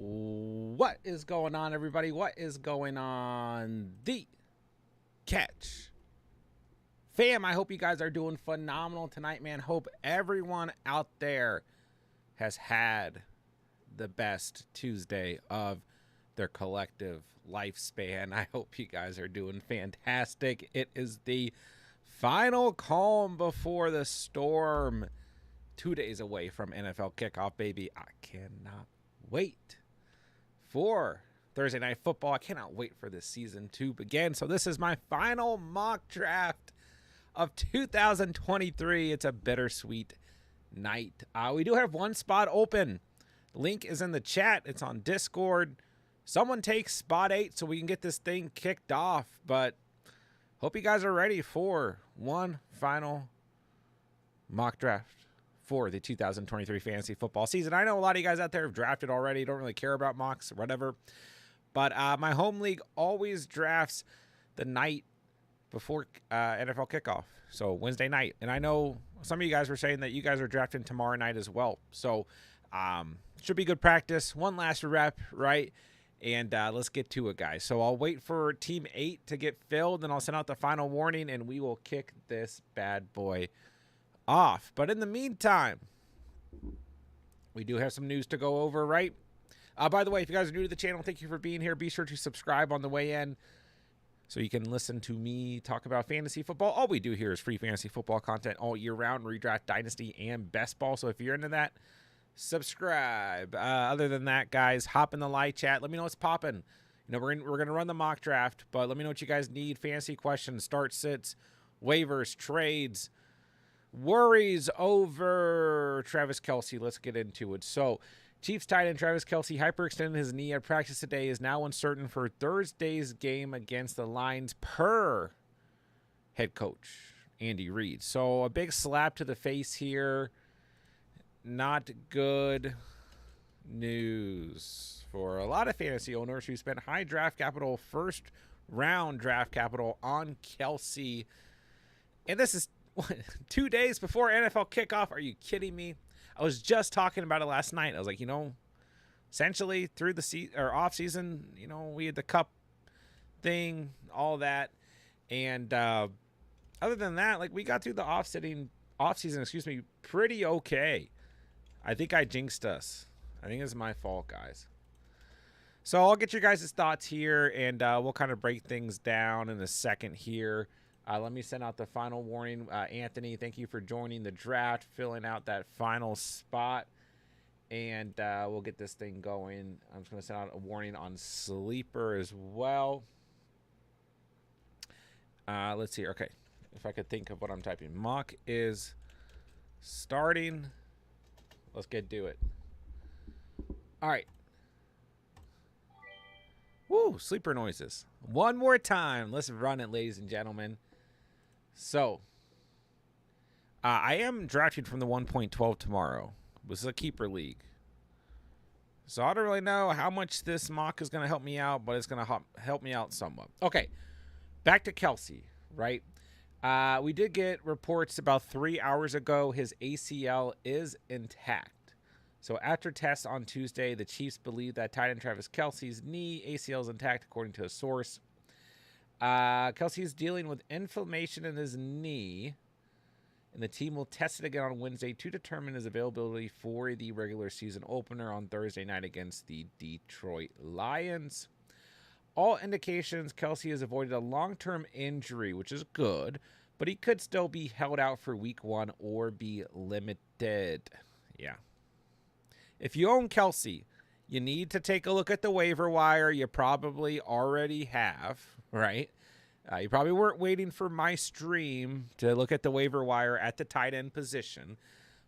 What is going on, everybody? What is going on? The Catch fam, I hope you guys are doing phenomenal tonight, man. Hope everyone out there has had the best Tuesday of their collective lifespan. I hope you guys are doing fantastic. It is the final calm before the storm. 2 days away from NFL kickoff, baby. I cannot wait for Thursday Night Football. I cannot wait for this season to begin. So this is my final mock draft of 2023. It's a bittersweet night. We do have one spot open. The link is in the chat. It's on Discord. Someone takes spot 8 so we can get this thing kicked off. But hope you guys are ready for one final mock draft for the 2023 fantasy football season. I know a lot of you guys out there have drafted already, don't really care about mocks or whatever, but my home league always drafts the night before NFL kickoff, so Wednesday night. And I know some of you guys were saying that you guys are drafting tomorrow night as well, so should be good practice. One last rep, right? And let's get to it, guys. So I'll wait for Team 8 to get filled, and I'll send out the final warning, and we will kick this bad boy off. But in the meantime, we do have some news to go over, right? By the way, if you guys are new to the channel, thank you for being here. Be sure to subscribe on the way in so you can listen to me talk about fantasy football. All we do here is free fantasy football content all year round, redraft, dynasty, and best ball. So if you're into that, subscribe. Other than that, guys, hop in the live chat. Let me know what's popping. You know, we're gonna run the mock draft, but let me know what you guys need. Fantasy questions, start sits, waivers, trades, worries over Travis Kelce. Let's get into it. So, Chiefs tight end Travis Kelce hyperextended his knee at practice today, is now uncertain for Thursday's game against the Lions per head coach Andy Reid. So, a big slap to the face here. Not good news for a lot of fantasy owners who spent high draft capital, first round draft capital on Kelce. And this is 2 days before NFL kickoff. Are you kidding me? I was just talking about it last night. I was like, essentially through the off season, we had the cup thing, all that, and other than that, like, we got through the off season, pretty okay. I think I jinxed us. I think it's my fault, guys. So I'll get your guys' thoughts here, and we'll kind of break things down in a second here. Let me send out the final warning. Anthony, thank you for joining the draft, filling out that final spot, and we'll get this thing going. I'm just going to send out a warning on Sleeper as well. Let's see. Okay, if I could think of what I'm typing. Mock is starting. Let's get to it. All right. Woo, sleeper noises. One more time. Let's run it, ladies and gentlemen. So, I am drafted from the 1.12 tomorrow. This is a keeper league. So, I don't really know how much this mock is going to help me out, but it's going to help me out somewhat. Okay, back to Kelce, right? We did get reports about 3 hours ago his ACL is intact. So, after tests on Tuesday, the Chiefs believe that tight end Travis Kelce's knee ACL is intact, according to a source. Kelce is dealing with inflammation in his knee, and the team will test it again on Wednesday to determine his availability for the regular season opener on Thursday night against the Detroit Lions. All indications Kelce has avoided a long-term injury, which is good, but he could still be held out for week 1 or be limited. Yeah. If you own Kelce, you need to take a look at the waiver wire. You probably already have, right? You probably weren't waiting for my stream to look at the waiver wire at the tight end position.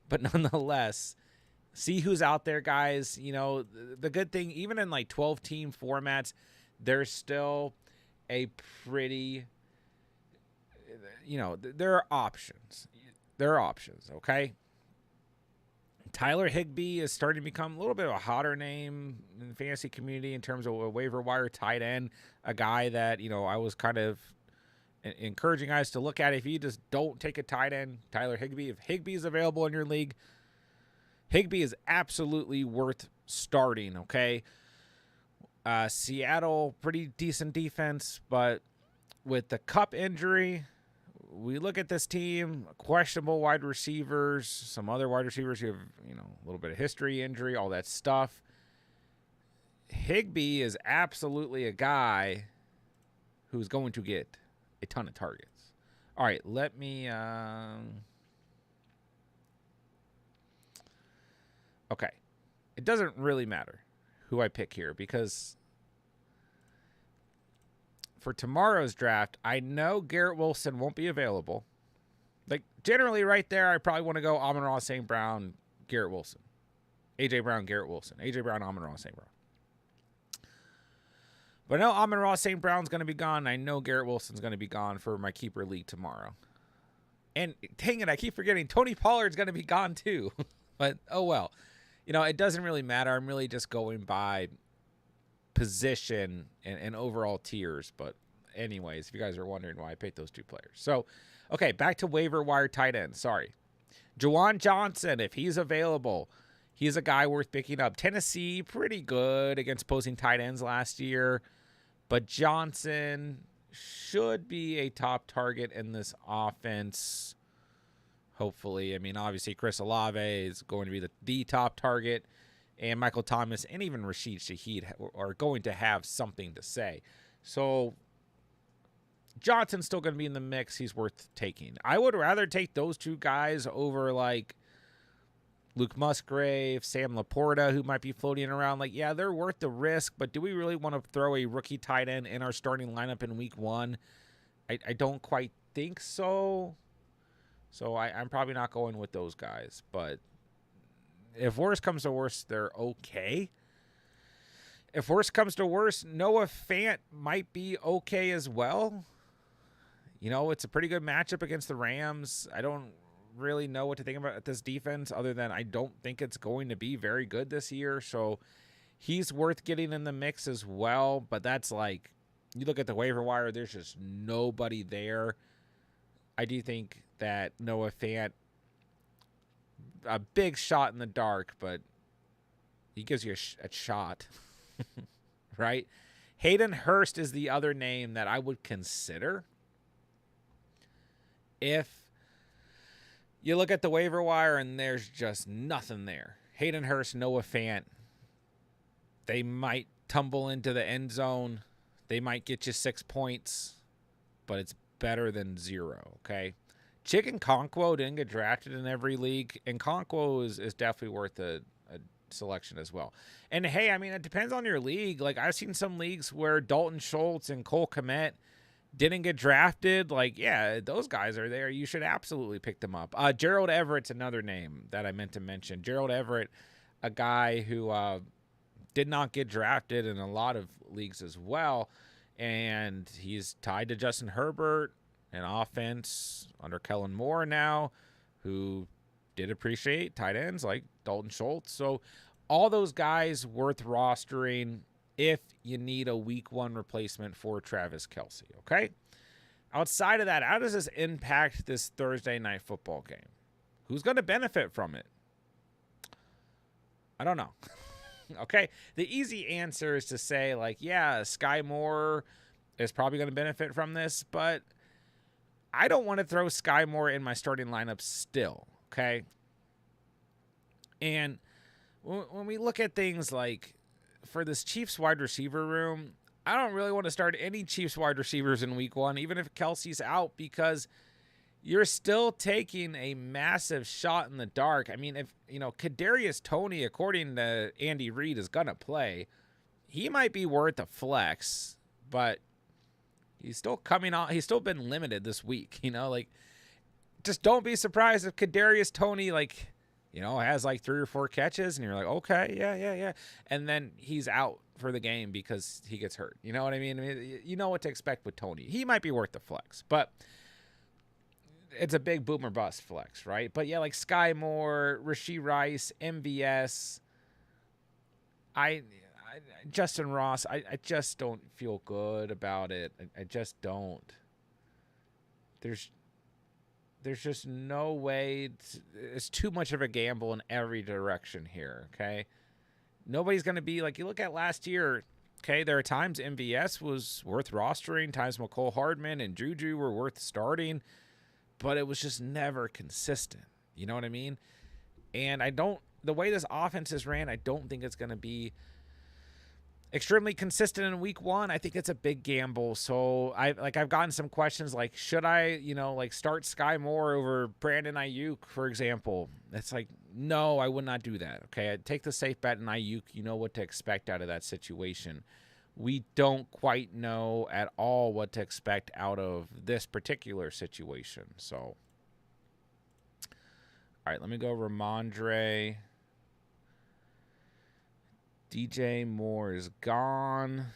But nonetheless, see who's out there, guys. The good thing, even in like 12-team formats, there's still a pretty, there are options. There are options, okay? Tyler Higbee is starting to become a little bit of a hotter name in the fantasy community in terms of a waiver wire tight end, a guy that, I was kind of encouraging guys to look at. If you just don't take a tight end, Tyler Higbee, if Higbee is available in your league, Higbee is absolutely worth starting, okay? Seattle, pretty decent defense, but with the Cup injury, we look at this team, questionable wide receivers, some other wide receivers who have, a little bit of history, injury, all that stuff. Higbee is absolutely a guy who's going to get a ton of targets. All right, let me... Okay. It doesn't really matter who I pick here because for tomorrow's draft, I know Garrett Wilson won't be available. Like, generally right there, I probably want to go Amon-Ra St. Brown, Garrett Wilson. A.J. Brown, Garrett Wilson. A.J. Brown, Amon-Ra St. Brown. But I know Amon-Ra St. Brown's going to be gone. I know Garrett Wilson's going to be gone for my keeper league tomorrow. And dang it, I keep forgetting Tony Pollard's going to be gone too. But, oh well. It doesn't really matter. I'm really just going by position and overall tiers. But anyways, if you guys are wondering why I picked those two players. So, okay, back to waiver wire tight end. Sorry. Juwan Johnson, if he's available, he's a guy worth picking up. Tennessee, pretty good against opposing tight ends last year. But Johnson should be a top target in this offense. Hopefully. I mean, obviously, Chris Olave is going to be the top target. And Michael Thomas and even Rashid Shaheed are going to have something to say. So, Johnson's still going to be in the mix. He's worth taking. I would rather take those two guys over, like, Luke Musgrave, Sam Laporta, who might be floating around. Like, yeah, they're worth the risk, but do we really want to throw a rookie tight end in our starting lineup in week 1? I don't quite think so. So I'm probably not going with those guys. But if worst comes to worst, they're okay. If worst comes to worst, Noah Fant might be okay as well. It's a pretty good matchup against the Rams. I don't really know what to think about this defense other than I don't think it's going to be very good this year. So he's worth getting in the mix as well. But that's like, you look at the waiver wire, there's just nobody there. I do think that Noah Fant, a big shot in the dark, but he gives you a shot, right? Hayden Hurst is the other name that I would consider. If you look at the waiver wire and there's just nothing there. Hayden Hurst, Noah Fant, they might tumble into the end zone. They might get you 6 points, but it's better than 0, okay? Chicken Conquo didn't get drafted in every league, and Conquo is definitely worth a selection as well. And, hey, I mean, it depends on your league. Like, I've seen some leagues where Dalton Schultz and Cole Kmet didn't get drafted. Like, yeah, those guys are there. You should absolutely pick them up. Gerald Everett's another name that I meant to mention. Gerald Everett, a guy who did not get drafted in a lot of leagues as well, and he's tied to Justin Herbert, an offense under Kellen Moore now, who did appreciate tight ends like Dalton Schultz. So all those guys worth rostering if you need a week 1 replacement for Travis Kelce, okay? Outside of that, how does this impact this Thursday night football game? Who's going to benefit from it? I don't know. Okay? The easy answer is to say, like, yeah, Sky Moore is probably going to benefit from this, but I don't want to throw Sky Moore in my starting lineup still, okay? And when we look at things like, for this Chiefs wide receiver room, I don't really want to start any Chiefs wide receivers in week 1, even if Kelsey's out, because you're still taking a massive shot in the dark. I mean, if, Kadarius Toney, according to Andy Reid, is going to play, he might be worth a flex, but he's still coming on. He's still been limited this week, just don't be surprised if Kadarius Toney, has like 3 or 4 catches and you're like, okay, yeah. And then he's out for the game because he gets hurt. You know what I mean? You know what to expect with Toney. He might be worth the flex, but it's a big boom or bust flex, right? But yeah, like Sky Moore, Rashee Rice, MVS, Justin Ross, I just don't feel good about it. I just don't. There's just no way. It's too much of a gamble in every direction here, okay? Nobody's going to be like, you look at last year, okay, there are times MVS was worth rostering, times McCole Hardman and Juju were worth starting, but it was just never consistent. You know what I mean? And the way this offense is ran, I don't think it's going to be extremely consistent in week 1. I think it's a big gamble. So I've gotten some questions like, should I, start Sky Moore over Brandon Ayuk, for example? It's like, no, I would not do that. Okay. I'd take the safe bet in Ayuk. You know what to expect out of that situation. We don't quite know at all what to expect out of this particular situation. So, all right, let me go Ramondre. DJ Moore is gone.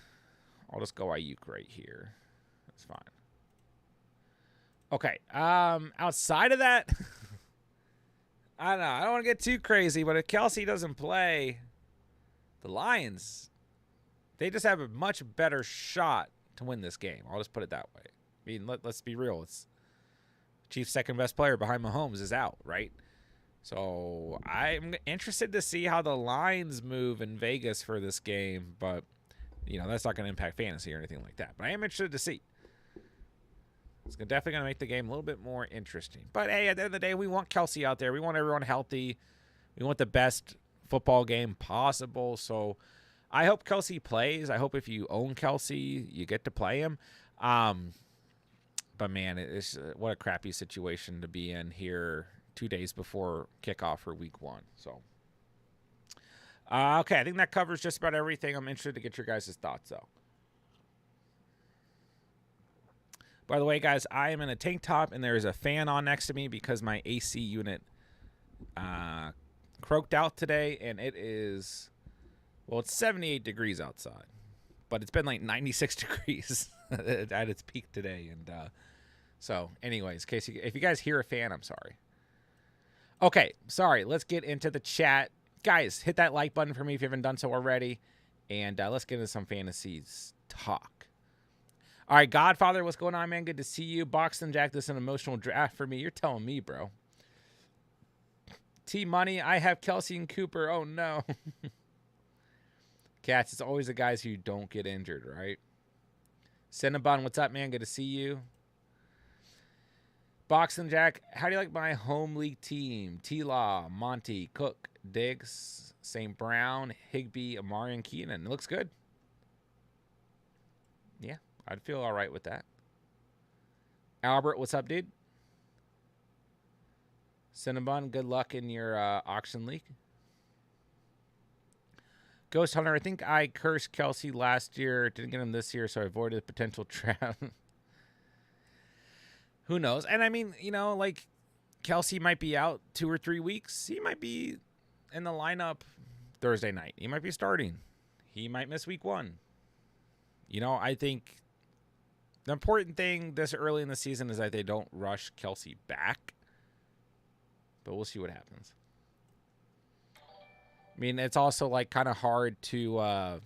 I'll just go Ayuk right here. That's fine. Okay. Outside of that, I don't know. I don't want to get too crazy, but if Kelsey doesn't play, the Lions, they just have a much better shot to win this game. I'll just put it that way. I mean, let's be real. It's Chiefs' second best player behind Mahomes is out, right? So I'm interested to see how the lines move in Vegas for this game, but, that's not going to impact fantasy or anything like that. But I am interested to see. It's definitely going to make the game a little bit more interesting. But, hey, at the end of the day, we want Kelsey out there. We want everyone healthy. We want the best football game possible. So I hope Kelsey plays. I hope if you own Kelsey, you get to play him. But, man, it's what a crappy situation to be in here 2 days before kickoff for week 1. So, okay, I think that covers just about everything. I'm interested to get your guys' thoughts, though. By the way, guys, I am in a tank top, and there is a fan on next to me because my AC unit croaked out today, and it's 78 degrees outside. But it's been like 96 degrees at its peak today. And so, anyways, if you guys hear a fan, I'm sorry. Okay, sorry. Let's get into the chat. Guys, hit that like button for me if you haven't done so already. And let's get into some fantasies talk. All right, Godfather, what's going on, man? Good to see you. Boxton Jack, this is an emotional draft for me. You're telling me, bro. T-Money, I have Kelsey and Cooper. Oh, no. Cats, it's always the guys who don't get injured, right? Cinnabon, what's up, man? Good to see you. Boxing Jack, how do you like my home league team? T-Law, Monty, Cook, Diggs, St. Brown, Higbee, Amari, and Keenan. It looks good. Yeah, I'd feel all right with that. Albert, what's up, dude? Cinnabon, good luck in your auction league. Ghost Hunter, I think I cursed Kelsey last year. Didn't get him this year, so I avoided the potential trap. Who knows? And I mean, Kelsey might be out 2 or 3 weeks. He might be in the lineup Thursday night. He might be starting. He might miss week 1. I think the important thing this early in the season is that they don't rush Kelsey back. But we'll see what happens. I mean, it's also kind of hard to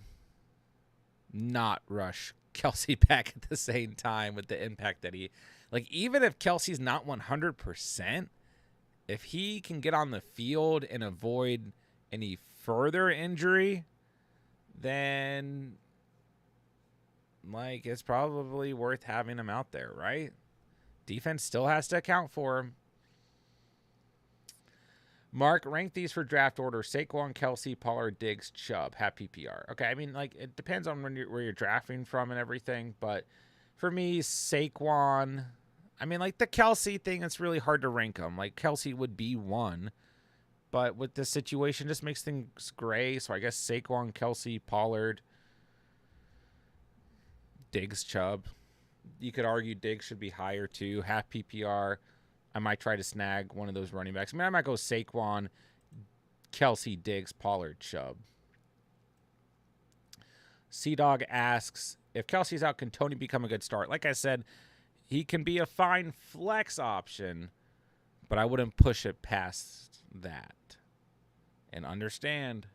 not rush Kelsey back at the same time with the impact that he... even if Kelsey's not 100%, if he can get on the field and avoid any further injury, then, it's probably worth having him out there, right? Defense still has to account for him. Mark, rank these for draft order. Saquon, Kelsey, Pollard, Diggs, Chubb. Have PPR. Okay, I mean, it depends on where you're drafting from and everything, but for me, Saquon... I mean, the Kelsey thing, it's really hard to rank them. Kelsey would be 1, but with this situation, just makes things gray. So I guess Saquon, Kelsey, Pollard, Diggs, Chubb. You could argue Diggs should be higher too. Half PPR. I might try to snag one of those running backs. I mean, I might go Saquon, Kelsey, Diggs, Pollard, Chubb. C-Dog asks, if Kelsey's out, can Tony become a good start? Like I said, he can be a fine flex option, but I wouldn't push it past that. And understand,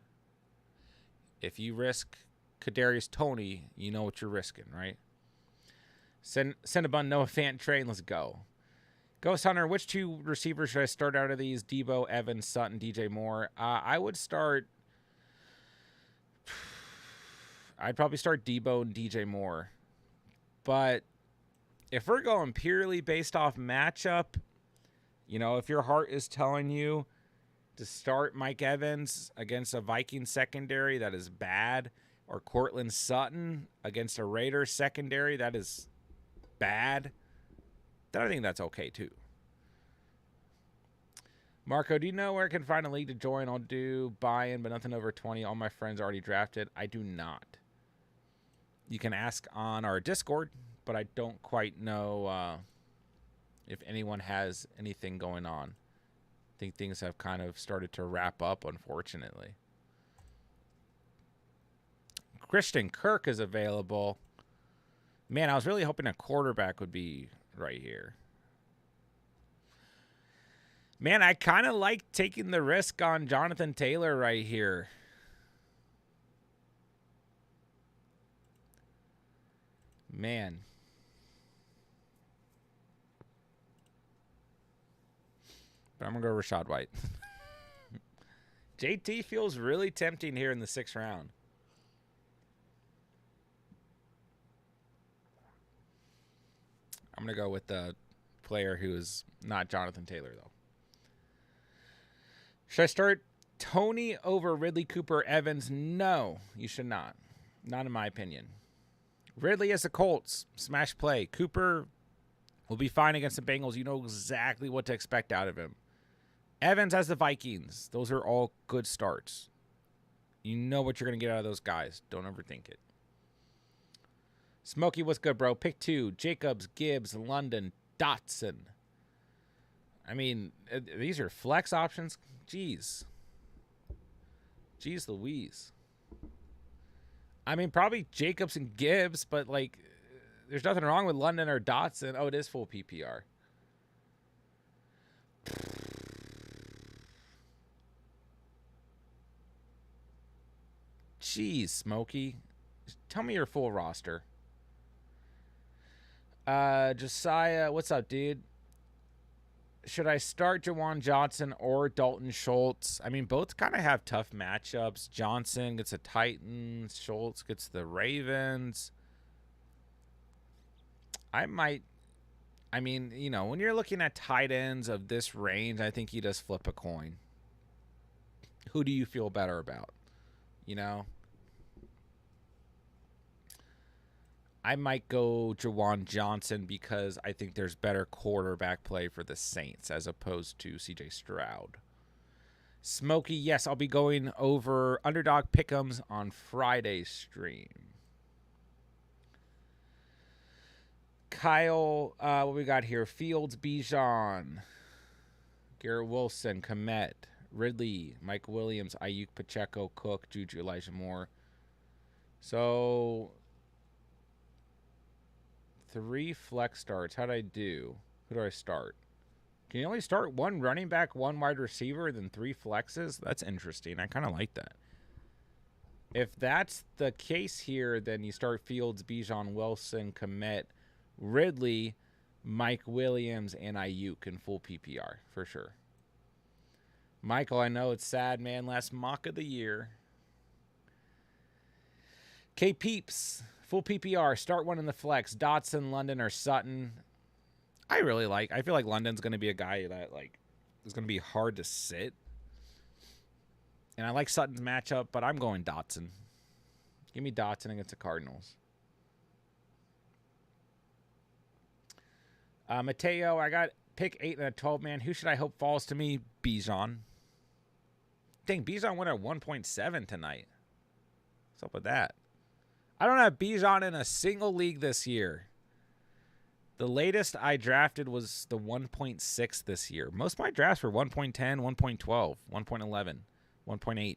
if you risk Kadarius Toney, you know what you're risking, right? Cinnabon, Noah Fant train, let's go. Ghost Hunter, which 2 receivers should I start out of these? Debo, Evans, Sutton, DJ Moore. I would start I'd probably start Debo and DJ Moore. But if we're going purely based off matchup, you know, if your heart is telling you to start Mike Evans against a Viking secondary that is bad, or Cortland Sutton against a Raiders secondary that is bad, then I think that's okay too. Marco, do you know where I can find a league to join? I'll do buy-in, but nothing over 20. All my friends already drafted. I do not. You can ask on our Discord, but I don't quite know if anyone has anything going on. I think things have kind of started to wrap up, unfortunately. Christian Kirk is available. Man, I was really hoping a quarterback would be right here. Man, I kind of like taking the risk on Jonathan Taylor right here. Man. But I'm going to go Rachaad White. JT feels really tempting here in the 6th round. I'm going to go with the player who is not Jonathan Taylor, though. Should I start Tony over Ridley, Cooper, Evans? No, you should not. Not in my opinion. Ridley as the Colts. Smash play. Cooper will be fine against the Bengals. You know exactly what to expect out of him. Evans as the Vikings. Those are all good starts. You know what you're going to get out of those guys. Don't overthink it. Smokey, what's good, bro? Pick 2. Jacobs, Gibbs, London, Dotson. I mean, these are flex options. Jeez. Jeez Louise. I mean, probably Jacobs and Gibbs, but, like, there's nothing wrong with London or Dotson. Oh, it is full PPR. Jeez, Smokey. Tell me your full roster. Josiah, what's up, dude? Should I start Jawan Johnson or Dalton Schultz? I mean, both kind of have tough matchups. Johnson gets the Titans. Schultz gets the Ravens. I mean, you know, when you're looking at tight ends of this range, I think you just flip a coin. Who do you feel better about? You know? I might go Jawan Johnson because I think there's better quarterback play for the Saints as opposed to CJ Stroud. Smokey, yes, I'll be going over Underdog Pick'ems on Friday's stream. Kyle, what we got here? Fields, Bijan, Garrett Wilson, Komet, Ridley, Mike Williams, Ayuk, Pacheco, Cook, Juju, Elijah Moore. So 3 flex starts. How'd I do? Who do I start? Can you only start 1 running back, 1 wide receiver, then 3 flexes? That's interesting. I kind of like that. If that's the case here, then you start Fields, Bijan, Wilson, Komet, Ridley, Mike Williams, and Ayuk in full PPR for sure. Michael, I know it's sad, man. Last mock of the year. K Peeps. Full PPR, start 1 in the flex. Dotson, London, or Sutton. I feel like London's going to be a guy that, like, is going to be hard to sit. And I like Sutton's matchup, but I'm going Dotson. Give me Dotson against the Cardinals. Mateo, I got pick 8 and a 12, man. Who should I hope falls to me? Bijan. Dang, Bijan went at 1.7 tonight. What's up with that? I don't have Bijan in a single league this year. The latest I drafted was the 1.6 this year. Most of my drafts were 1.10, 1.12, 1.11, 1.8.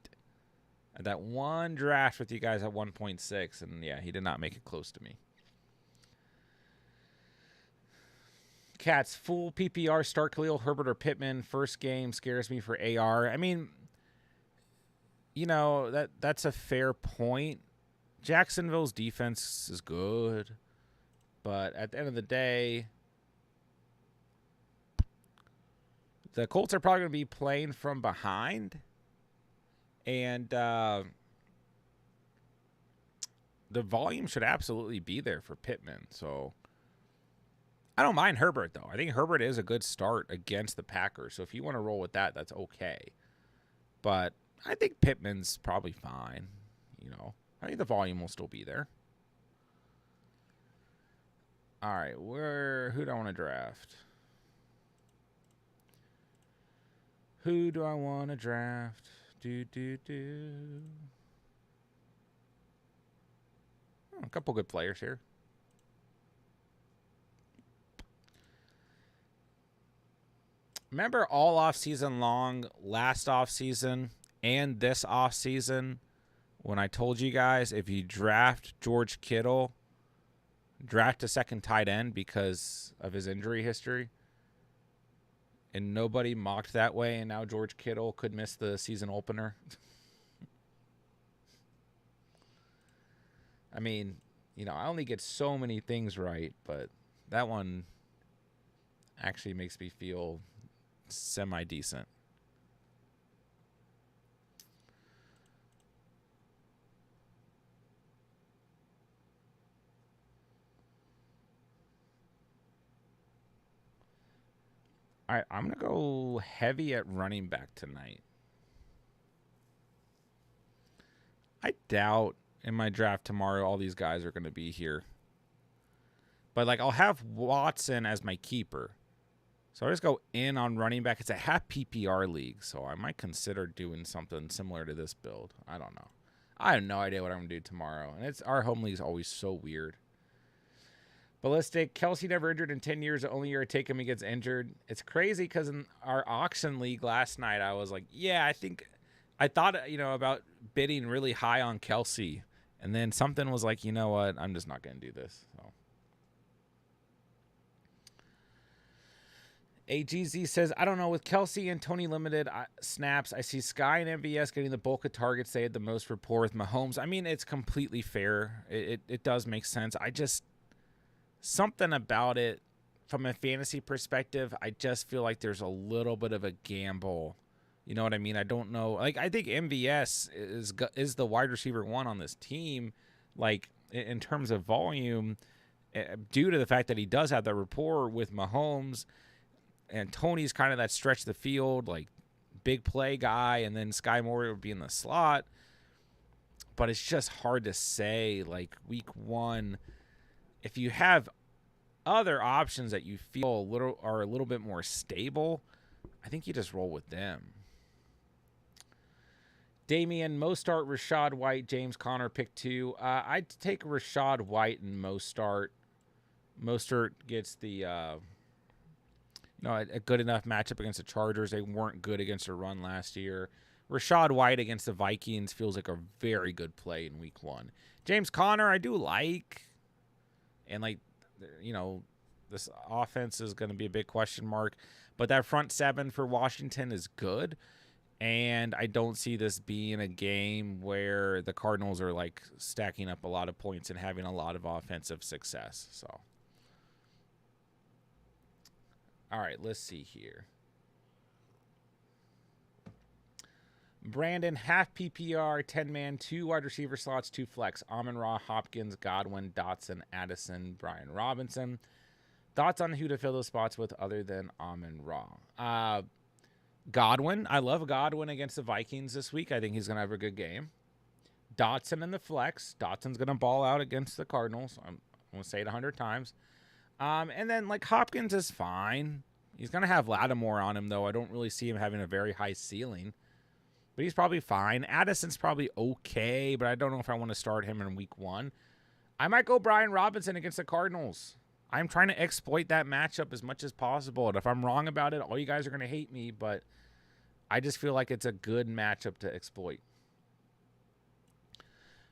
That one draft with you guys at 1.6, and yeah, he did not make it close to me. Cats, full PPR, start Khalil Herbert or Pittman. First game scares me for AR. I mean, you know, that's a fair point. Jacksonville's defense is good, but at the end of the day, the Colts are probably going to be playing from behind, and the volume should absolutely be there for Pittman. So I don't mind Herbert, though. I think Herbert is a good start against the Packers. So if you want to roll with that, that's okay. But I think Pittman's probably fine. You know, I think the volume will still be there. All right, who do I want to draft? Who do I want to draft? Oh, a couple good players here. Remember all off season long, last off season and this off season, when I told you guys if you draft George Kittle, draft a second tight end because of his injury history, and nobody mocked that way, and now George Kittle could miss the season opener. I mean, you know, I only get so many things right, but that one actually makes me feel semi-decent. All right, I'm going to go heavy at running back tonight. I doubt in my draft tomorrow all these guys are going to be here. But, like, I'll have Watson as my keeper. So I just go in on running back. It's a half PPR league, so I might consider doing something similar to this build. I don't know. I have no idea what I'm going to do tomorrow. And our home league is always so weird. Ballistic, Kelsey never injured in 10 years. The only year I take him, he gets injured. It's crazy because in our auction league last night, I was like, yeah, I thought, you know, about bidding really high on Kelsey. And then something was like, you know what? I'm just not going to do this. So. AGZ says, I don't know. With Kelsey and Tony limited snaps, I see Sky and MVS getting the bulk of targets. They had the most rapport with Mahomes. I mean, it's completely fair. It does make sense. Something about it from a fantasy perspective, I just feel like there's a little bit of a gamble. You know what I mean? I don't know. Like, I think MVS is the wide receiver one on this team, like, in terms of volume, due to the fact that he does have that rapport with Mahomes, and Tony's kind of that stretch the field, like, big play guy, and then Sky Moore would be in the slot. But it's just hard to say, like, week one, if you have other options that you feel are a little bit more stable, I think you just roll with them. Damian, Mostart, Rashad White, James Conner, pick 2. I'd take Rashad White and Mostart. Mostart gets the a good enough matchup against the Chargers. They weren't good against a run last year. Rashad White against the Vikings feels like a very good play in week one. James Conner, I do like. And, like, you know, this offense is going to be a big question mark. But that front seven for Washington is good. And I don't see this being a game where the Cardinals are, like, stacking up a lot of points and having a lot of offensive success. So, all right, let's see here. Brandon, half PPR, 10-man, 2 wide receiver slots, 2 flex. Amon-Ra, Hopkins, Godwin, Dotson, Addison, Brian Robinson. Thoughts on who to fill those spots with other than Amon-Ra? Godwin. I love Godwin against the Vikings this week. I think he's going to have a good game. Dotson in the flex. Dotson's going to ball out against the Cardinals. I'm going to say it 100 times. And then, like, Hopkins is fine. He's going to have Lattimore on him, though. I don't really see him having a very high ceiling. But he's probably fine. Addison's probably okay, but I don't know if I want to start him in week one. I might go Brian Robinson against the Cardinals. I'm trying to exploit that matchup as much as possible. And if I'm wrong about it, all you guys are going to hate me, but I just feel like it's a good matchup to exploit.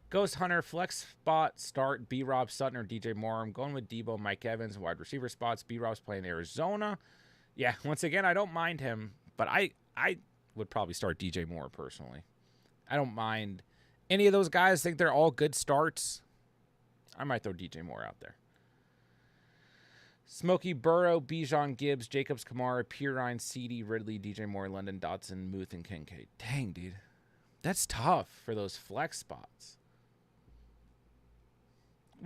Ghost Hunter, flex spot, start B-Rob, Sutton, or DJ Moore. I'm going with Debo, Mike Evans, wide receiver spots. B-Rob's playing Arizona. Yeah, once again, I don't mind him, but I would probably start DJ Moore personally. I don't mind any of those guys. Think they're all good starts. I might throw DJ Moore out there. Smokey Burrow, Bijan Gibbs, Jacobs Kamara, Pirine, CD, Ridley, DJ Moore, London Dotson, Muth, and Kincaid. Dang, dude. That's tough for those flex spots.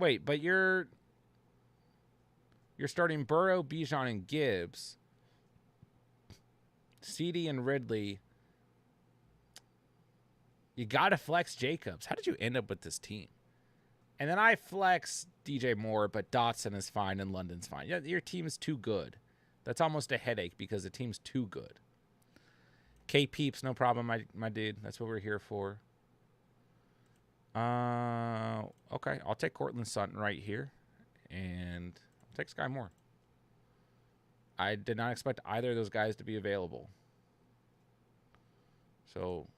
Wait, but you're starting Burrow, Bijan, and Gibbs, CD and Ridley. You got to flex Jacobs. How did you end up with this team? And then I flex DJ Moore, but Dotson is fine and London's fine. Yeah, your team is too good. That's almost a headache because the team's too good. K Peeps, no problem, my dude. That's what we're here for. Okay, I'll take Cortland Sutton right here, and I'll take Sky Moore. I did not expect either of those guys to be available, so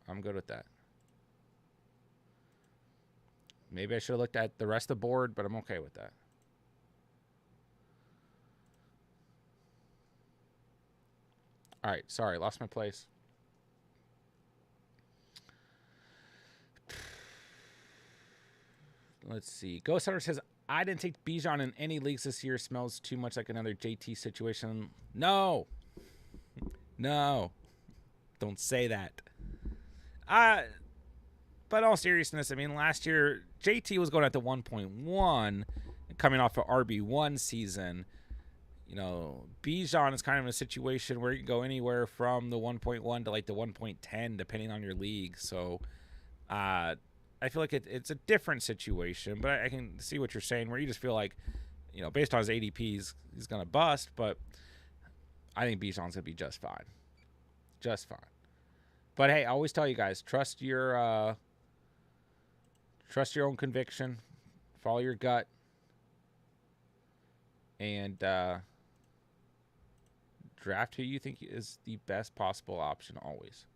I'm good with that. Maybe I should have looked at the rest of the board, but I'm okay with that. All right, sorry, lost my place. Let's see. Ghost Hunter says, I didn't take Bijan in any leagues this year. Smells too much like another JT situation. No. No. Don't say that. But in all seriousness, I mean, last year, JT was going at the 1.1, coming off an RB1 season. You know, Bijan is kind of in a situation where you can go anywhere from the 1.1 to like the 1.10, depending on your league. So, I feel like it's a different situation, but I can see what you're saying, where you just feel like, you know, based on his ADP, he's going to bust, but I think Bijan's going to be just fine. Just fine. But hey, I always tell you guys, trust your own conviction, follow your gut, and draft who you think is the best possible option always.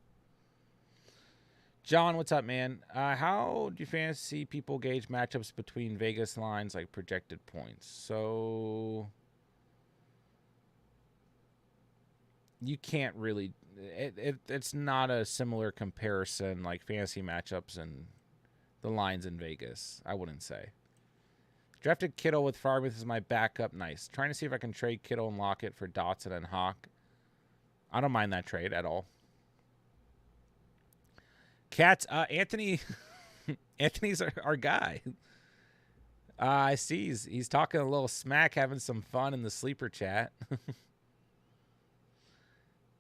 John, what's up, man? How do you fantasy people gauge matchups between Vegas lines, like projected points? So you can't really. It's not a similar comparison like fantasy matchups and the lines in Vegas, I wouldn't say. Drafted Kittle with Farmouth as my backup. Nice. Trying to see if I can trade Kittle and Lockett for Dotson and Hawk. I don't mind that trade at all. Cats, Anthony, Anthony's our guy. I see he's talking a little smack, having some fun in the sleeper chat.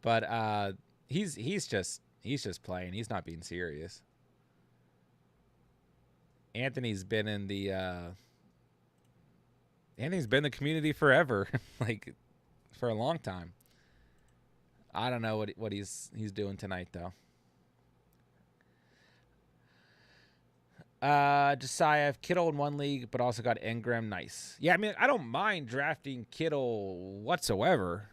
But he's just playing. He's not being serious. Anthony's been in the community forever, like for a long time. I don't know what he's doing tonight though. Josiah, I have Kittle in one league, but also got Ingram. Nice. Yeah, I mean, I don't mind drafting Kittle whatsoever.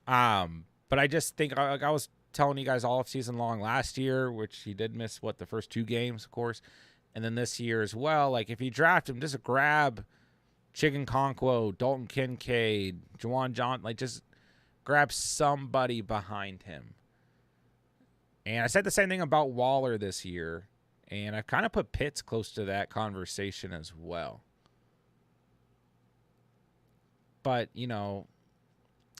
But I just think, like I was telling you guys all season long last year, which he did miss, the first 2 games, of course. And then this year as well. Like, if you draft him, just grab Chicken Conquo, Dalton Kincaid, Juwan John. Like, just grab somebody behind him. And I said the same thing about Waller this year. And I've kind of put Pitts close to that conversation as well. But, you know,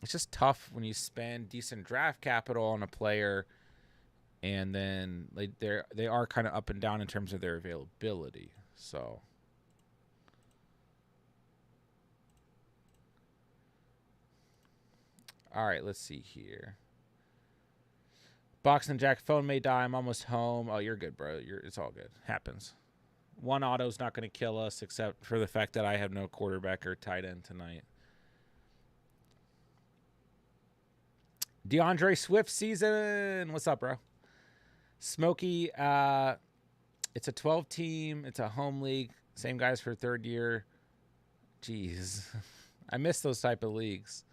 it's just tough when you spend decent draft capital on a player and then they are kind of up and down in terms of their availability. So all right, let's see here. Boxing Jack, phone may die. I'm almost home. Oh, you're good, bro. It's all good. Happens. One auto's not going to kill us, except for the fact that I have no quarterback or tight end tonight. DeAndre Swift season. What's up, bro? Smokey, it's a 12-team. It's a home league. Same guys for 3rd year. Jeez. I miss those type of leagues.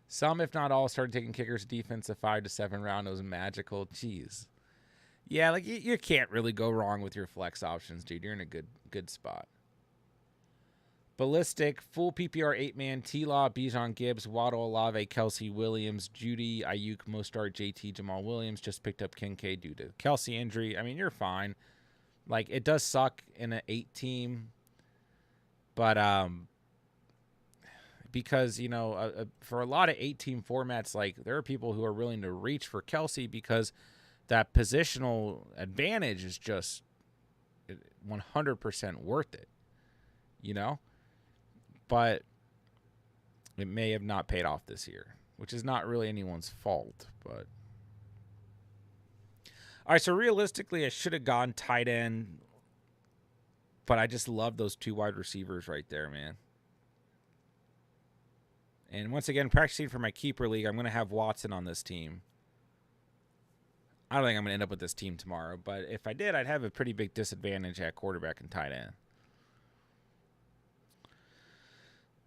Some, if not all, started taking kickers defense a 5 to 7 round. It was magical. Jeez. Yeah, like you can't really go wrong with your flex options, dude. You're in a good spot. Ballistic, full PPR 8-man, T-Law, Bijan Gibbs, Waddle, Olave, Kelsey, Williams, Judy, Ayuk, Mostart, JT, Jamal Williams. Just picked up Kincaid due to Kelsey injury. I mean, you're fine. Like, it does suck in an 8-team, but because, you know, for a lot of 8-team formats, like, there are people who are willing to reach for Kelsey because that positional advantage is just 100% worth it. you know? But it may have not paid off this year, which is not really anyone's fault. But all right, so realistically, I should have gone tight end, but I just love those 2 wide receivers right there, man. And once again, practicing for my keeper league, I'm going to have Watson on this team. I don't think I'm going to end up with this team tomorrow, but if I did, I'd have a pretty big disadvantage at quarterback and tight end.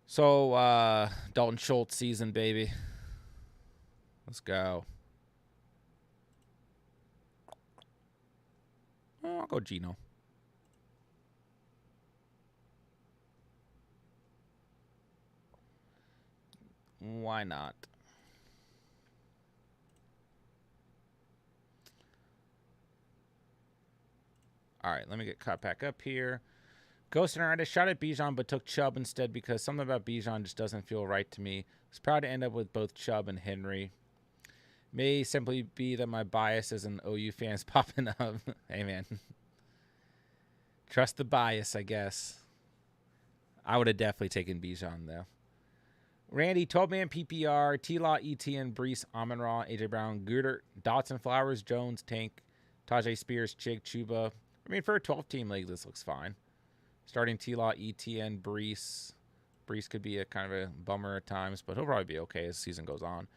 So, Dalton Schultz season, baby. Let's go. Oh, I'll go Geno. Why not? All right, let me get caught back up here. Ghost and I shot at Bijan, but took Chubb instead because something about Bijan just doesn't feel right to me. I was proud to end up with both Chubb and Henry. May simply be that my bias as an OU fan is popping up. Hey, man. Trust the bias, I guess. I would have definitely taken Bijan, though. Randy, 12-man PPR, T-Law, ETN, Brees, Amon-Ra, A.J. Brown, Goodert, Dotson, Flowers, Jones, Tank, Tajay Spears, Chig, Chuba. I mean, for a 12-team league, this looks fine. Starting T-Law, ETN, Brees. Brees could be a kind of a bummer at times, but he'll probably be okay as the season goes on.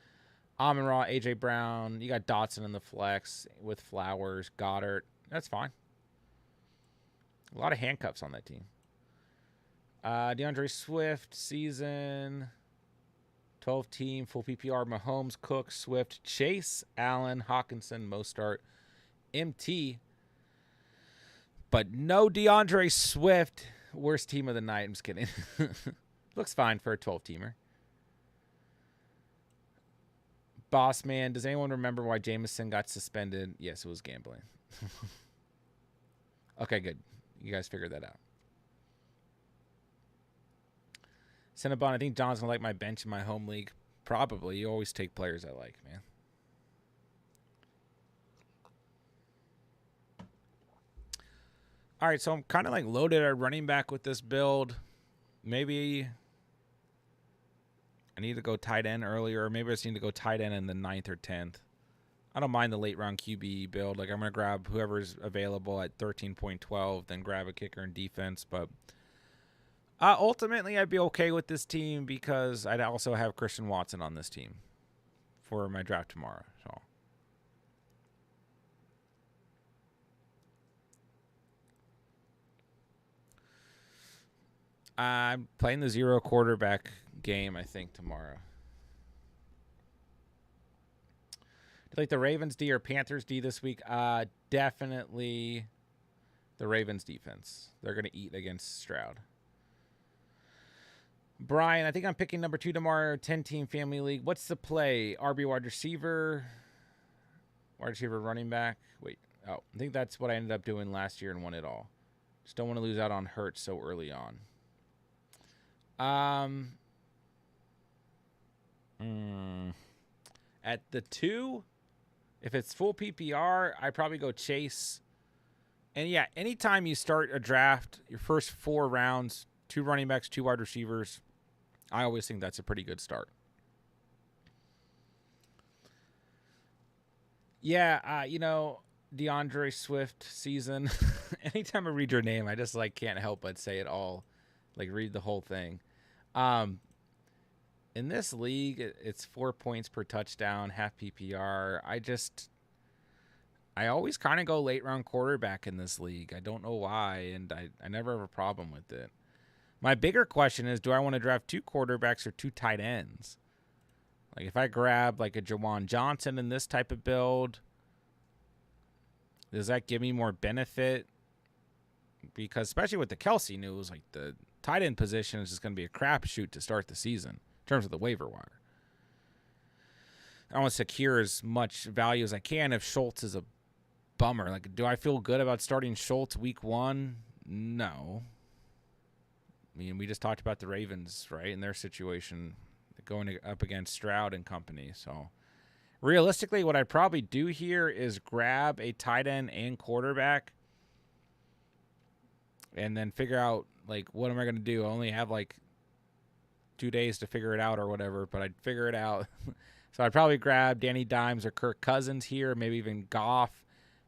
Amon-Ra, A.J. Brown. You got Dotson in the flex with Flowers, Goddard. That's fine. A lot of handcuffs on that team. DeAndre Swift, season. 12-team, full PPR, Mahomes, Cook, Swift, Chase, Allen, Hawkinson, Mostart, MT. But no DeAndre Swift. Worst team of the night. I'm just kidding. Looks fine for a 12-teamer. Boss man, does anyone remember why Jameson got suspended? Yes, it was gambling. Okay, good. You guys figured that out. Cinnabon, I think John's going to like my bench in my home league. Probably. You always take players I like, man. All right, so I'm kind of like loaded at running back with this build. Maybe I need to go tight end earlier, or maybe I just need to go tight end in the 9th or 10th. I don't mind the late round QB build. Like, I'm going to grab whoever's available at 13.12, then grab a kicker and defense. But ultimately, I'd be okay with this team because I'd also have Christian Watson on this team for my draft tomorrow. So I'm playing the 0 quarterback game, I think, tomorrow. Do you like the Ravens D or Panthers D this week? Definitely the Ravens defense. They're going to eat against Stroud. Brian, I think I'm picking number 2 tomorrow, 10-team family league. What's the play? RB wide receiver, running back. Wait, I think that's what I ended up doing last year and won it all. Just don't want to lose out on Hurts so early on. At the 2, if it's full PPR, I probably go Chase. And yeah, anytime you start a draft, your first 4 rounds, 2 running backs, 2 wide receivers, I always think that's a pretty good start. Yeah, DeAndre Swift season. Anytime I read your name, I just can't help but say it all. Read the whole thing. In this league, it's 4 points per touchdown, half PPR. I always kind of go late round quarterback in this league. I don't know why, and I never have a problem with it. My bigger question is, do I want to draft 2 quarterbacks or 2 tight ends? If I grab a Jawan Johnson in this type of build, does that give me more benefit? Because especially with the Kelsey news, the tight end position is just going to be a crapshoot to start the season in terms of the waiver wire. I want to secure as much value as I can if Schultz is a bummer. Do I feel good about starting Schultz week 1? No. I mean, we just talked about the Ravens, right, and their situation going up against Stroud and company. So realistically, what I'd probably do here is grab a tight end and quarterback and then figure out, like, what am I going to do? I only have, like, 2 days to figure it out or whatever, but I'd figure it out. So I'd probably grab Danny Dimes or Kirk Cousins here, maybe even Goff,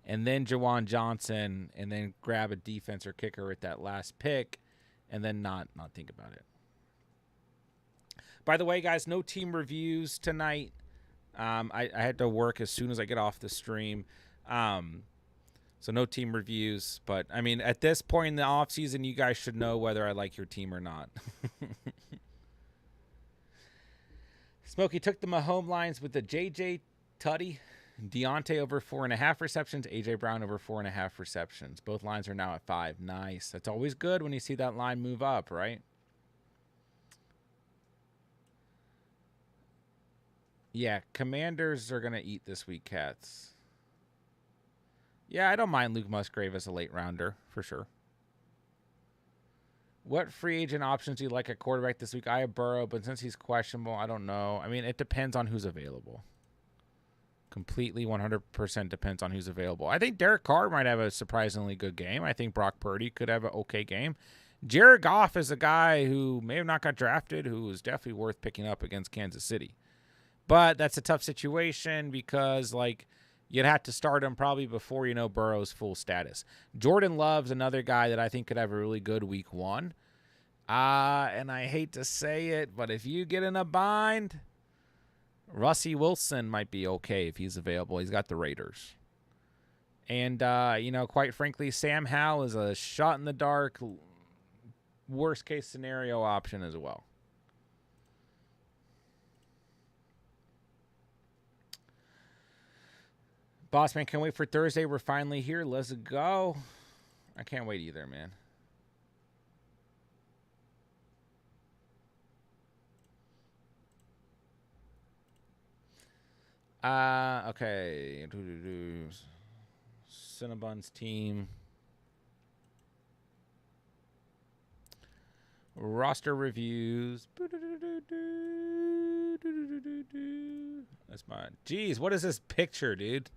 and then Jawan Johnson, and then grab a defense or kicker at that last pick, and then not think about it. By the way, guys, no team reviews tonight. I had to work as soon as I get off the stream. So no team reviews. But, I mean, at this point in the offseason, you guys should know whether I like your team or not. Smokey took the Mahomes lines with the J.J. Tutty. Deontay over 4.5 receptions. A.J. Brown over 4.5 receptions. Both lines are now at 5. Nice. That's always good when you see that line move up, right? Yeah, Commanders are going to eat this week, Cats. Yeah, I don't mind Luke Musgrave as a late rounder, for sure. What free agent options do you like at quarterback this week? I have Burrow, but since he's questionable, I don't know. I mean, it depends on who's available. Completely 100% depends on who's available. I think Derek Carr might have a surprisingly good game. I think Brock Purdy could have an okay game. Jared Goff is a guy who may have not got drafted, who is definitely worth picking up against Kansas City. But that's a tough situation because, like, you'd have to start him probably before you know Burrow's full status. Jordan Love's another guy that I think could have a really good week 1. And I hate to say it, but if you get in a bind, Russie Wilson might be okay if he's available. He's got the Raiders. And, quite frankly, Sam Howell is a shot in the dark, worst case scenario option as well. Bossman, can't wait for Thursday. We're finally here. Let's go. I can't wait either, man. Okay. Cinnabon's team. Roster reviews. That's mine. Jeez, what is this picture, dude?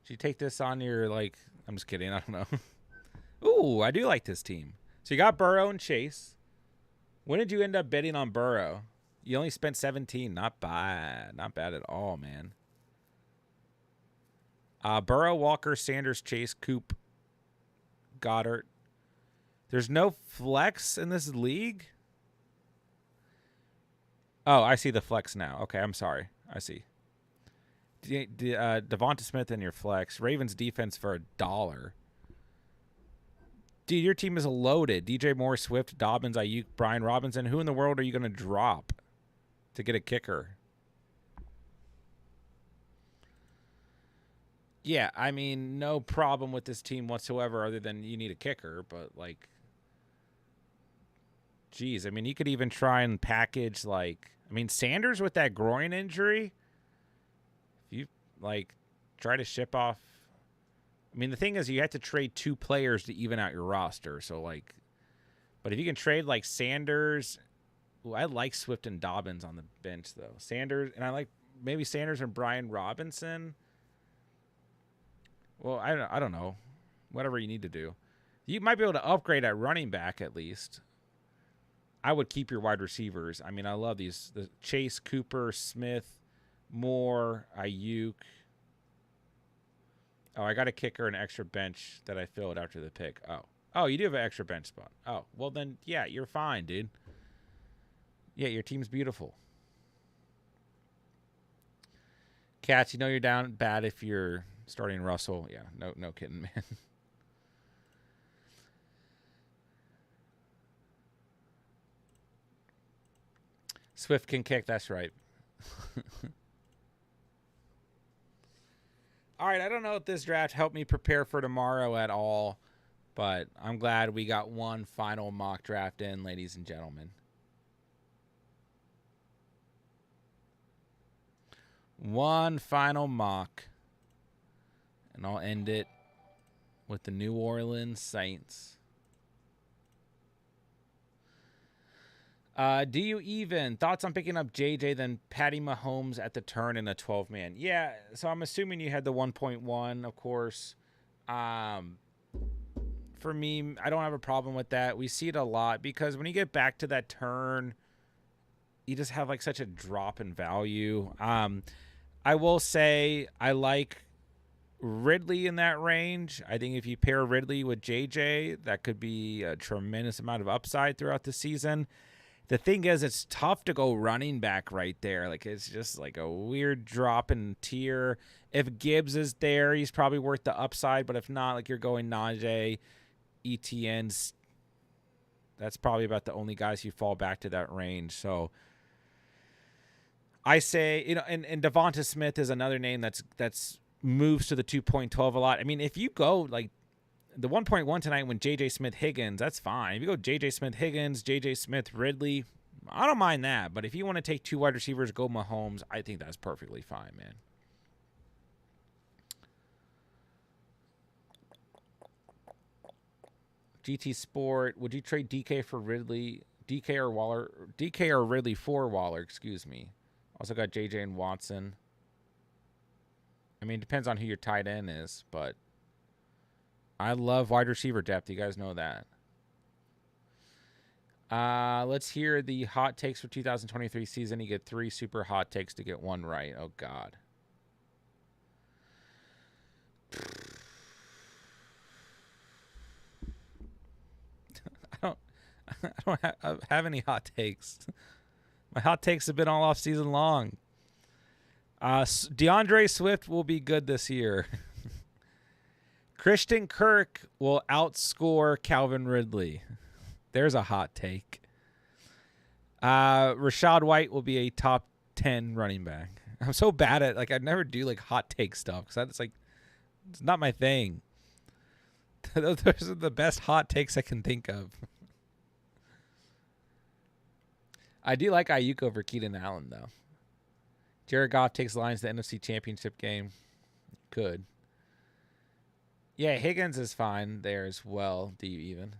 Did you take this on your, like, I'm just kidding. I don't know. Ooh, I do like this team. So you got Burrow and Chase. When did you end up betting on Burrow? You only spent 17. Not bad. Not bad at all, man. Burrow, Walker, Sanders, Chase, Coop, Goddard. There's no flex in this league? Oh, I see the flex now. Okay, I'm sorry. I see. Devonta Smith in your flex. Ravens defense for $1. Dude, your team is loaded. DJ Moore, Swift, Dobbins, Ayuk, Brian Robinson. Who in the world are you going to drop to get a kicker? Yeah, I mean, no problem with this team whatsoever other than you need a kicker. But, like, geez, I mean, you could even try and package, like, I mean, Sanders with that groin injury, if you, like, try to ship off. I mean, the thing is, you have to trade 2 players to even out your roster. So, like, but if you can trade, like, Sanders. Ooh, I like Swift and Dobbins on the bench, though. Sanders, and I like maybe Sanders and Brian Robinson. Well, I don't know. Whatever you need to do. You might be able to upgrade at running back at least. I would keep your wide receivers. I mean, I love these. The Chase, Cooper, Smith, Moore, Ayuk. Oh, I got a kicker and extra bench that I filled after the pick. Oh, you do have an extra bench spot. Oh, well then, yeah, you're fine, dude. Yeah, your team's beautiful. Cats, you know you're down bad if you're starting Russell. Yeah, no kidding, man. Swift can kick, that's right. All right, I don't know if this draft helped me prepare for tomorrow at all, but I'm glad we got one final mock draft in, ladies and gentlemen. One final mock, and I'll end it with the New Orleans Saints. Do you even thoughts on picking up JJ then Patty Mahomes at the turn in a 12-man? Yeah, so I'm assuming you had the 1.1, of course. for me. I don't have a problem with that. We see it a lot because when you get back to that turn, you just have like such a drop in value. I will say I like Ridley in that range. I think if you pair Ridley with JJ, that could be a tremendous amount of upside throughout the season. The thing is, it's tough to go running back right there. Like, it's just like a weird drop in tier. If Gibbs is there, he's probably worth the upside. But if not, like, you're going Najee, ETNs. That's probably about the only guys you fall back to that range. So I say, and Devonta Smith is another name that's moves to the 2.12 a lot. I mean, if you go like the 1.1 tonight when JJ Smith Higgins, that's fine. If you go JJ Smith Higgins, JJ Smith Ridley, I don't mind that. But if you want to take 2 wide receivers, go Mahomes, I think that's perfectly fine, man. GT Sport, would you trade DK for Ridley? DK or Waller? DK or Ridley for Waller, excuse me. Also got JJ and Watson. I mean, it depends on who your tight end is, but I love wide receiver depth. You guys know that. Let's hear the hot takes for 2023 season. You get 3 super hot takes to get 1 right. Oh, God. I don't have any hot takes. My hot takes have been all off season long. DeAndre Swift will be good this year. Christian Kirk will outscore Calvin Ridley. There's a hot take. Rashad White will be a top 10 running back. I'm so bad at I never do like hot take stuff because it's not my thing. Those are the best hot takes I can think of. I do like Ayuk over Keenan Allen though. Jared Goff takes Lions to the NFC Championship game. Could. Yeah, Higgins is fine there as well. Do you even?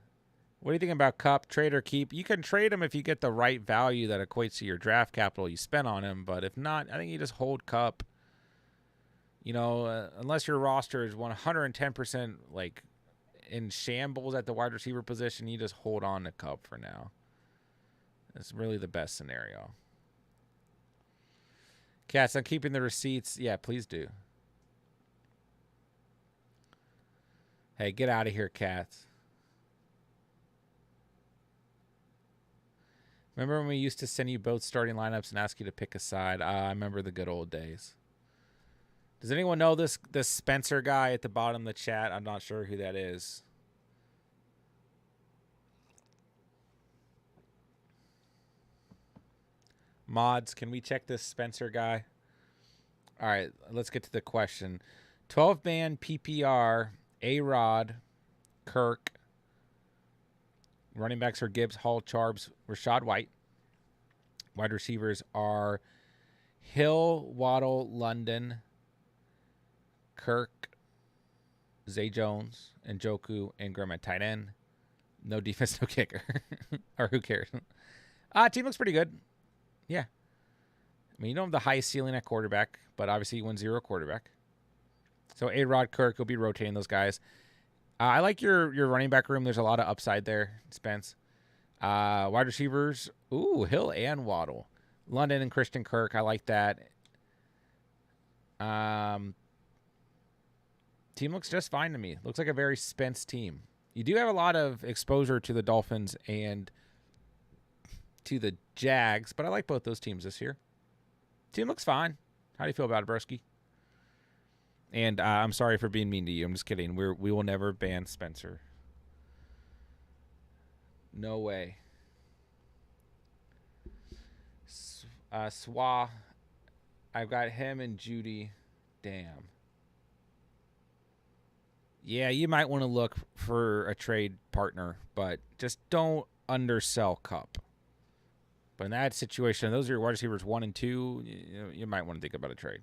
What do you think about Kupp? Trade or keep? You can trade him if you get the right value that equates to your draft capital you spent on him. But if not, I think you just hold Kupp. Unless your roster is 110% like in shambles at the wide receiver position, you just hold on to Kupp for now. That's really the best scenario. Cats, I'm keeping the receipts. Yeah, please do. Hey, get out of here, Cats. Remember when we used to send you both starting lineups and ask you to pick a side? I remember the good old days. Does anyone know this Spencer guy at the bottom of the chat? I'm not sure who that is. Mods, can we check this Spencer guy? All right, let's get to the question. 12-man PPR, A-Rod, Kirk. Running backs are Gibbs, Hall, Charbs, Rashad White. Wide receivers are Hill, Waddle, London, Kirk, Zay Jones, Njoku, Ingram at tight end. No defense, no kicker. Or who cares? Team looks pretty good. Yeah. I mean, you don't have the highest ceiling at quarterback, but obviously you win 0 quarterback. So A-Rod, Kirk, you'll be rotating those guys. I like your running back room. There's a lot of upside there, Spence. Wide receivers, Hill and Waddle. London and Christian Kirk, I like that. Team looks just fine to me. Looks like a very Spence team. You do have a lot of exposure to the Dolphins and to the Jags, but I like both those teams this year. Team looks fine. How do you feel about it, Broski? And I'm sorry for being mean to you. I'm just kidding. We will never ban Spencer. No way. Swa. I've got him and Judy. Damn. Yeah, you might want to look for a trade partner, but just don't undersell Kupp. But in that situation, those are your wide receivers 1 and 2. You might want to think about a trade.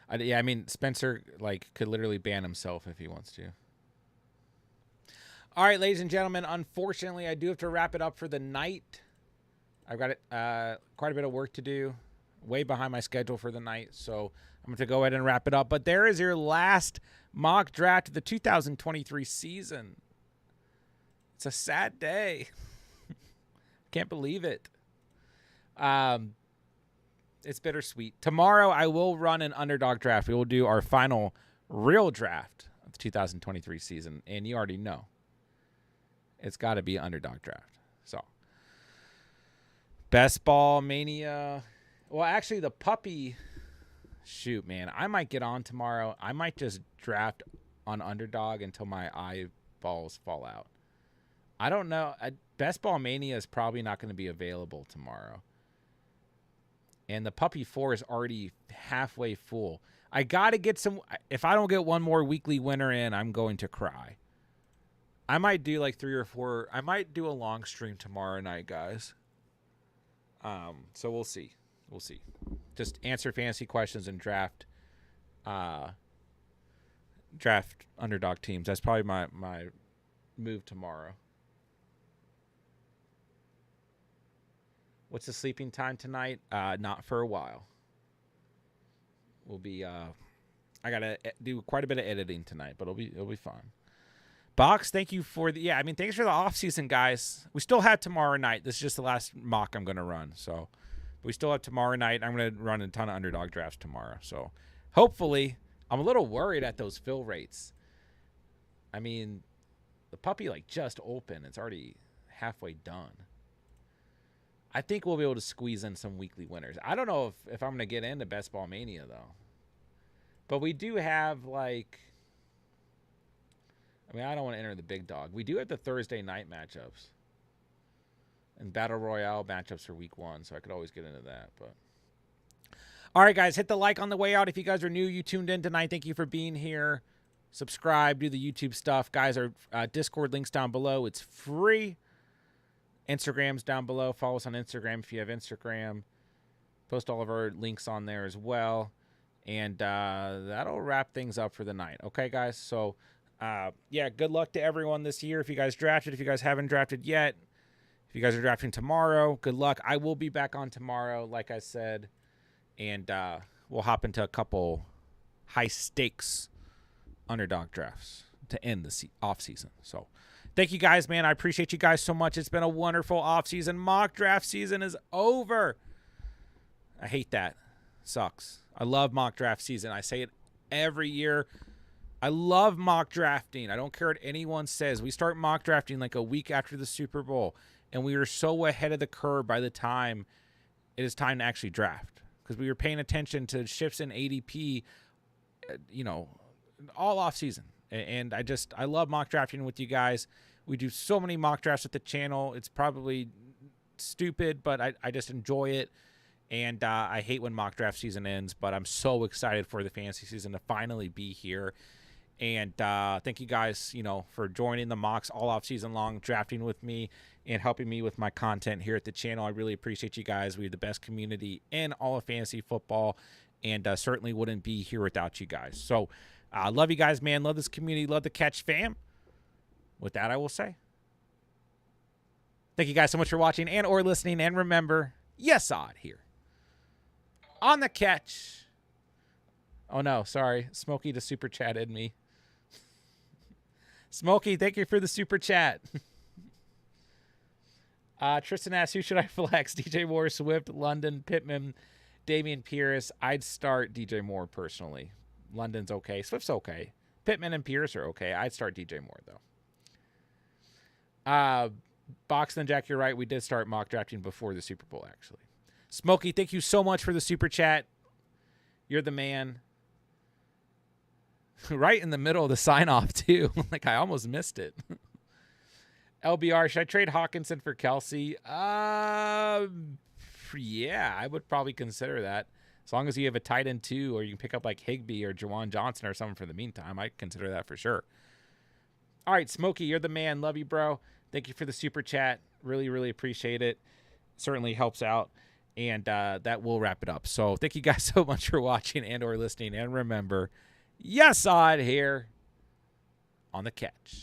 I mean, Spencer could literally ban himself if he wants to. All right, ladies and gentlemen, unfortunately, I do have to wrap it up for the night. I've got quite a bit of work to do. way behind my schedule for the night, so I'm going to go ahead and wrap it up. But there is your last mock draft of the 2023 season. It's a sad day. Can't believe it. It's bittersweet. Tomorrow I will run an underdog draft. We will do our final real draft of the 2023 season, and you already know it's got to be an underdog draft. So, best ball mania. Well, actually, the puppy. Shoot, man, I might get on tomorrow. I might just draft on underdog until my eyeballs fall out. I don't know. Best ball mania is probably not going to be available tomorrow. And the puppy 4 is already halfway full. I got to get some. If I don't get one more weekly winner in, I'm going to cry. I might do like 3 or 4. I might do a long stream tomorrow night, guys. So we'll see. We'll see. Just answer fantasy questions and draft underdog teams. That's probably my move tomorrow. What's the sleeping time tonight? Not for a while. We'll be I gotta do quite a bit of editing tonight, but it'll be fun. Box, thank you for the thanks for the off season, guys. We still have tomorrow night. This is just the last mock I'm gonna run. So we still have tomorrow night. I'm gonna run a ton of underdog drafts tomorrow. So hopefully, I'm a little worried at those fill rates. I mean, the puppy just opened. It's already halfway done. I think we'll be able to squeeze in some weekly winners. I don't know if I'm going to get into Best Ball Mania, though. But we do have, I don't want to enter the big dog. We do have the Thursday night matchups. And Battle Royale matchups for week 1, so I could always get into that. But all right, guys, hit the like on the way out. If you guys are new, you tuned in tonight, thank you for being here. Subscribe, do the YouTube stuff. Guys, our Discord link's down below. It's free. Instagram's down below. Follow us on Instagram if you have Instagram. Post all of our links on there as well. And that'll wrap things up for the night. Okay, guys? So, good luck to everyone this year. If you guys drafted, if you guys haven't drafted yet, if you guys are drafting tomorrow, good luck. I will be back on tomorrow, like I said. And we'll hop into a couple high-stakes underdog drafts to end the off-season. So, thank you guys, man. I appreciate you guys so much. It's been a wonderful off-season. Mock draft season is over. I hate that. Sucks. I love mock draft season. I say it every year. I love mock drafting. I don't care what anyone says. We start mock drafting like a week after the Super Bowl, and we are so ahead of the curve by the time it is time to actually draft because we were paying attention to shifts in ADP, all off-season. And I love mock drafting with you guys. We do so many mock drafts at the channel. It's probably stupid, but I just enjoy it. And I hate when mock draft season ends, but I'm so excited for the fantasy season to finally be here. And thank you guys, for joining the mocks all off season long, drafting with me and helping me with my content here at the channel. I really appreciate you guys. We have the best community in all of fantasy football, and certainly wouldn't be here without you guys. So, love you guys, man. Love this community. Love the Catch fam. With that, I will say, thank you guys so much for watching and or listening. And remember, yes, Odd here on the Catch. Oh, no, sorry. Smokey the super chatted me. Smokey, thank you for the super chat. Tristan asks, who should I flex? DJ Moore, Swift, London, Pittman, Damian Pierce. I'd start DJ Moore personally. London's okay. Swift's okay. Pittman and Pierce are okay. I'd start DJ Moore, though. Boxing and Jack, you're right. We did start mock drafting before the Super Bowl, actually. Smokey, thank you so much for the super chat. You're the man. Right in the middle of the sign-off, too. I almost missed it. LBR, should I trade Hawkinson for Kelsey? Yeah, I would probably consider that. As long as you have a tight end, too, or you can pick up Higbee or Jawan Johnson or something for the meantime, I'd consider that for sure. All right, Smokey, you're the man. Love you, bro. Thank you for the super chat. Really, really appreciate it. Certainly helps out. And that will wrap it up. So thank you guys so much for watching and or listening. And remember, yes, Odd here on the Catch.